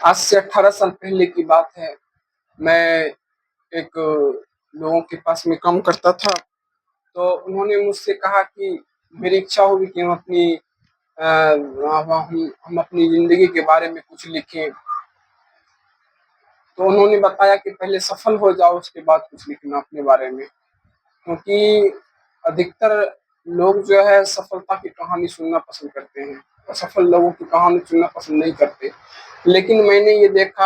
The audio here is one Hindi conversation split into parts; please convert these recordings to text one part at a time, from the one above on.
आज से 18 साल पहले की बात है। मैं एक लोगों के पास में काम करता था, तो उन्होंने मुझसे कहा कि मेरी इच्छा होगी कि हम अपनी ज़िंदगी के बारे में कुछ लिखें। तो उन्होंने बताया कि पहले सफल हो जाओ, उसके बाद कुछ लिखना अपने बारे में। क्योंकि अधिकतर लोग जो है सफलता की कहानी सुनना पसंद करते हैं, असफल लोगों की कहानी सुनना पसंद नहीं करते। लेकिन मैंने ये देखा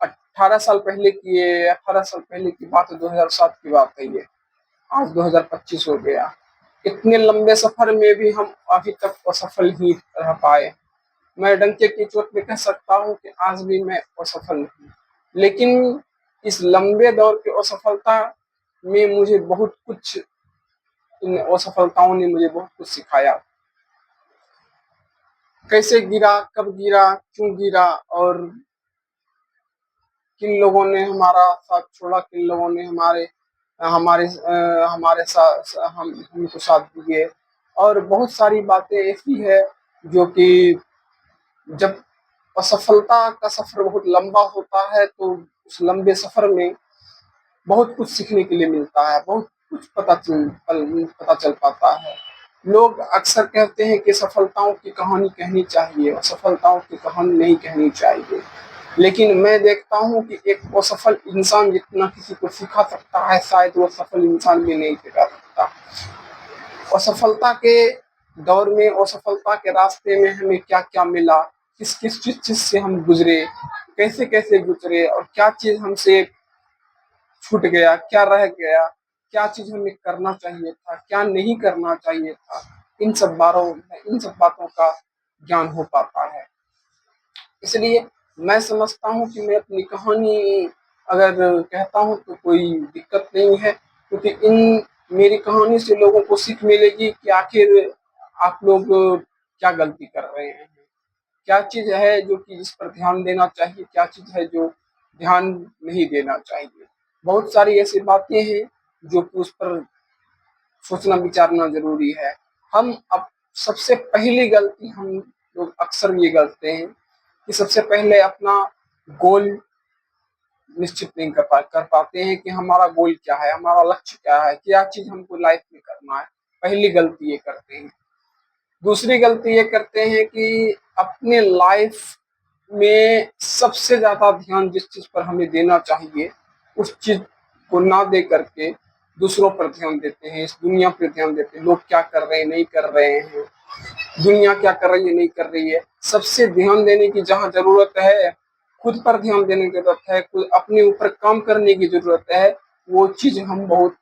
18 साल पहले की बात है, 2007 की बात है ये। आज 2025 हो गया। इतने लंबे सफर में भी हम अभी तक असफल ही रह पाए। मैं डंके की चोट पे कह सकता हूँ कि आज भी मैं असफल हूँ। लेकिन इस लंबे दौर की असफलता में मुझे बहुत कुछ इन असफलताओं ने मुझे बहुत कुछ सिखाया। कैसे गिरा, कब गिरा, क्यों गिरा और किन लोगों ने हमारा साथ छोड़ा, किन लोगों ने हमारे साथ हमको साथ दिए। और बहुत सारी बातें ऐसी है जो कि जब असफलता का सफर बहुत लंबा होता है तो उस लंबे सफर में बहुत कुछ सीखने के लिए मिलता है, बहुत कुछ पता चल पाता है। लोग अक्सर कहते हैं कि सफलताओं की कहानी कहनी चाहिए, असफलताओं की कहानी नहीं कहनी चाहिए। लेकिन मैं देखता हूँ कि एक असफल इंसान जितना किसी को सिखा सकता है, शायद वो सफल इंसान भी नहीं सिखा सकता। असफलता के दौर में, असफलता के रास्ते में हमें क्या-क्या मिला, किस-किस चीज़ से हम गुजरे, कैसे-कैसे गुजरे और क्या चीज़ हमसे छूट गया, क्या रह गया, क्या चीज़ हमें करना चाहिए था, क्या नहीं करना चाहिए था। इन सब बातों का ज्ञान हो पाता है। इसलिए मैं समझता हूँ कि मैं अपनी कहानी अगर कहता हूँ तो कोई दिक्कत नहीं है, क्योंकि इन मेरी कहानी से लोगों को सीख मिलेगी कि आखिर आप लोग क्या गलती कर रहे हैं, क्या चीज़ है जो कि जिस पर ध्यान देना चाहिए, क्या चीज़ है जो ध्यान नहीं देना चाहिए। बहुत सारी ऐसी बातें हैं जो कि उस पर सोचना विचारना ज़रूरी है। हम अब सबसे पहली गलती हम लोग अक्सर ये करते हैं कि सबसे पहले अपना गोल निश्चित नहीं कर पाते हैं कि हमारा गोल क्या है, हमारा लक्ष्य क्या है, क्या चीज़ हमको लाइफ में करना है। पहली गलती ये करते हैं। दूसरी गलती ये करते हैं कि अपने लाइफ में सबसे ज़्यादा ध्यान जिस चीज़ पर हमें देना चाहिए, उस चीज़ को ना दे करके दूसरों पर ध्यान देते हैं, इस दुनिया पे ध्यान देते हैं। लोग क्या कर रहे हैं, नहीं कर रहे हैं, दुनिया क्या कर रही है, नहीं कर रही है। सबसे ध्यान देने की जहाँ ज़रूरत है, खुद पर ध्यान देने की ज़रूरत है, खुद अपने ऊपर काम करने की ज़रूरत है, वो चीज़ हम बहुत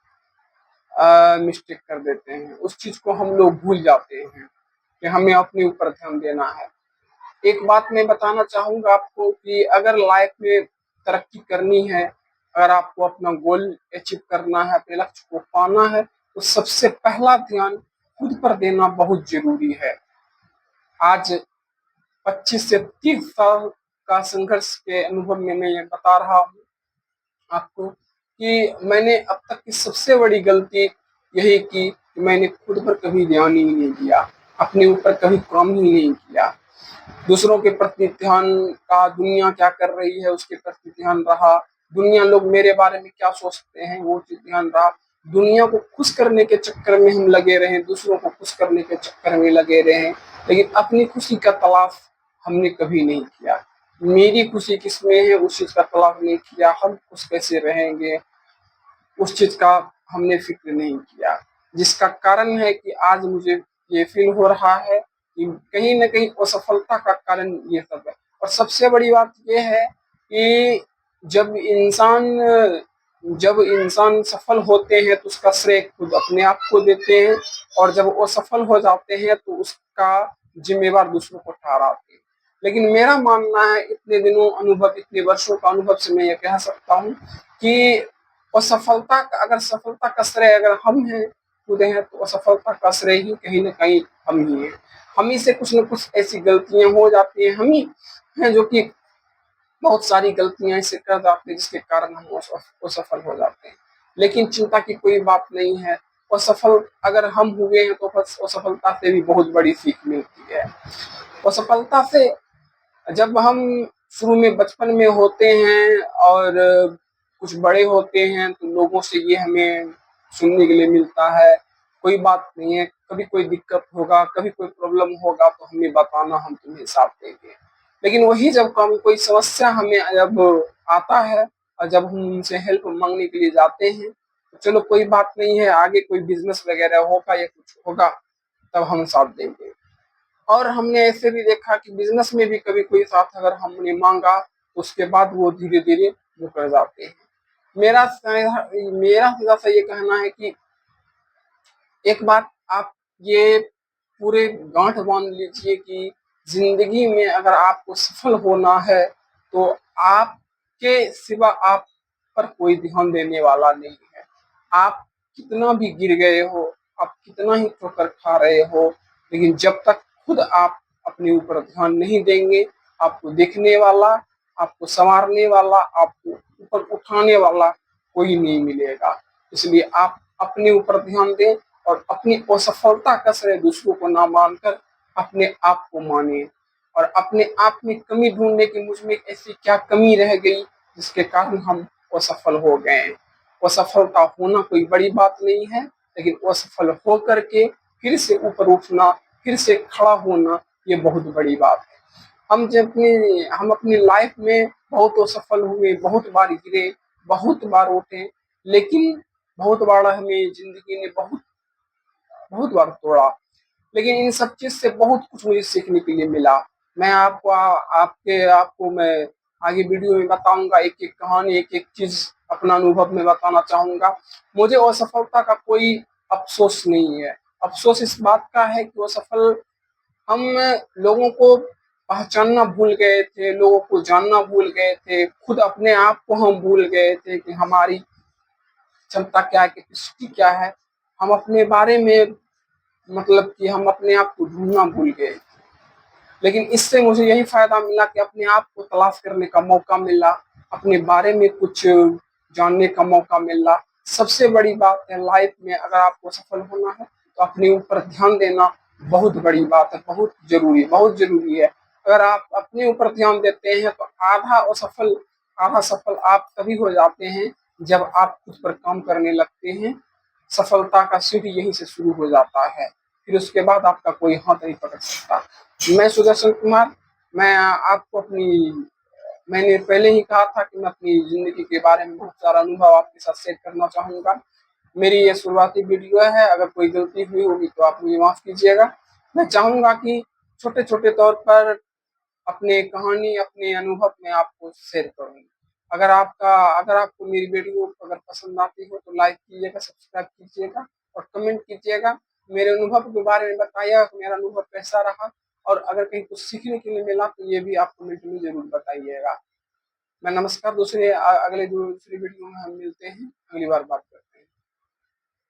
मिस्टेक कर देते हैं। उस चीज़ को हम लोग भूल जाते हैं कि हमें अपने ऊपर ध्यान देना है। एक बात मैं बताना चाहूँगा आपको कि अगर लाइफ में तरक्की करनी है, अगर आपको अपना गोल अचीव करना है, अपने लक्ष्य को पाना है, तो सबसे पहला ध्यान खुद पर देना बहुत ज़रूरी है। आज 25 से 30 साल का संघर्ष के अनुभव में मैं ये बता रहा हूँ आपको कि मैंने अब तक की सबसे बड़ी गलती यही की कि मैंने खुद पर कभी ध्यान ही नहीं दिया, अपने ऊपर कभी काम ही नहीं किया। दूसरों के प्रति ध्यान का, दुनिया क्या कर रही है उसके प्रति ध्यान रहा, दुनिया लोग मेरे बारे में क्या सोचते हैं वो चीज़ ध्यान रहा। दुनिया को खुश करने के चक्कर में हम लगे रहे, दूसरों को खुश करने के चक्कर में लगे रहे, लेकिन अपनी खुशी का तलाश हमने कभी नहीं किया। मेरी खुशी किसमें है उस चीज़ का तलाश नहीं किया, हम खुश कैसे रहेंगे उस चीज़ का हमने फ़िक्र नहीं किया। जिसका कारण है कि आज मुझे ये फ़ील हो रहा है कि कहीं न कहीं असफलता का कारण ये सब है। और सबसे बड़ी बात ये है कि जब इंसान जब इंसान सफल होते हैं तो उसका श्रेय खुद अपने आप को देते हैं, और जब वो असफल हो जाते हैं तो उसका ज़िम्मेवार दूसरों को ठहराते हैं। लेकिन मेरा मानना है, इतने दिनों अनुभव, इतने वर्षों का अनुभव से मैं ये कह सकता हूँ कि अगर सफलता का श्रेय अगर हम हैं, खुद हैं, तो असफलता का श्रेय ही कहीं न कहीं हम ही हैं। हम ही से कुछ न कुछ ऐसी गलतियाँ हो जाती हैं, हम ही हैं जो कि बहुत सारी गलतियाँ ऐसे कर जाते हैं जिसके कारण हम असफल हो जाते हैं। लेकिन चिंता की कोई बात नहीं है, असफल अगर हम हुए हैं तो बस असफलता से भी बहुत बड़ी सीख मिलती है। असफलता से जब हम शुरू में बचपन में होते हैं और कुछ बड़े होते हैं तो लोगों से ये हमें सुनने के लिए मिलता है, कोई बात नहीं है, कभी कोई दिक्कत होगा, कभी कोई प्रॉब्लम होगा तो हमें बताना, हम तुम्हें साथ देंगे। लेकिन वही जब कम कोई समस्या हमें जब आता है और जब हम उनसे हेल्प मांगने के लिए जाते हैं, तो चलो कोई बात नहीं है, आगे कोई बिजनेस वगैरह होगा या कुछ होगा तब हम साथ देंगे। और हमने ऐसे भी देखा कि बिजनेस में भी कभी कोई साथ अगर हमने मांगा तो उसके बाद वो धीरे धीरे मुकर जाते हैं। मेरा सीधा सा ये कहना है कि एक बात आप ये पूरे गांठ बांध लीजिए कि जिंदगी में अगर आपको सफल होना है तो आपके सिवा आप पर कोई ध्यान देने वाला नहीं है। आप कितना भी गिर गए हो, आप कितना ही ठोकर खा रहे हो, लेकिन जब तक खुद आप अपने ऊपर ध्यान नहीं देंगे, आपको देखने वाला, आपको संवारने वाला, आपको ऊपर उठाने वाला कोई नहीं मिलेगा। इसलिए आप अपने ऊपर ध्यान दें और अपनी असफलता का श्रेय दूसरों को ना मानकर अपने आप को माने और अपने आप में कमी ढूंढने की, मुझ में ऐसी क्या कमी रह गई जिसके कारण हम असफल हो गए। असफलता होना कोई बड़ी बात नहीं है, लेकिन असफल हो करके फिर से ऊपर उठना, फिर से खड़ा होना, ये बहुत बड़ी बात है। हम अपनी लाइफ में बहुत असफल हुए, बहुत बार गिरे, बहुत बार उठे, लेकिन बहुत बार हमें जिंदगी ने बहुत बहुत बार तोड़ा, लेकिन इन सब चीज से बहुत कुछ मुझे सीखने के लिए मिला। मैं आपको मैं आगे वीडियो में बताऊंगा, एक एक कहानी, एक एक चीज अपना अनुभव में बताना चाहूंगा। मुझे असफलता का कोई अफसोस नहीं है। अफसोस इस बात का है कि असफल हम लोगों को पहचानना भूल गए थे, लोगों को जानना भूल गए थे, खुद अपने आप को हम भूल गए थे कि हमारी क्षमता क्या है, कैपेसिटी क्या है। हम अपने बारे में मतलब कि हम अपने आप को ढूंढना भूल गए। लेकिन इससे मुझे यही फायदा मिला कि अपने आप को तलाश करने का मौका मिला, अपने बारे में कुछ जानने का मौका मिला। सबसे बड़ी बात है लाइफ में, अगर आपको सफल होना है तो अपने ऊपर ध्यान देना बहुत बड़ी बात है, बहुत जरूरी है। अगर आप अपने ऊपर ध्यान देते हैं तो आधा सफल आप तभी हो जाते हैं जब आप खुद पर काम करने लगते हैं। सफलता का सीढ़ी यहीं से शुरू हो जाता है, फिर उसके बाद आपका कोई हाथ नहीं पकड़ सकता। मैं सुदर्शन कुमार, मैं आपको अपनी मैंने पहले ही कहा था कि मैं अपनी जिंदगी के बारे में बहुत सारा अनुभव आपके साथ शेयर करना चाहूंगा। मेरी ये शुरुआती वीडियो है, अगर कोई गलती हुई होगी तो आप मुझे माफ कीजिएगा। मैं चाहूंगा कि छोटे छोटे तौर पर अपने कहानी, अपने अनुभव में आपको शेयर करूँ। अगर आपको मेरी वीडियो अगर पसंद आती हो तो लाइक कीजिएगा, सब्सक्राइब कीजिएगा और कमेंट कीजिएगा। मेरे अनुभव के बारे में बताइएगा कि मेरा अनुभव कैसा रहा, और अगर कहीं कुछ सीखने के लिए मिला तो ये भी आप कमेंट में जरूर बताइएगा। मैं नमस्कार, दूसरी वीडियो में हम मिलते हैं, अगली बार बात करते हैं।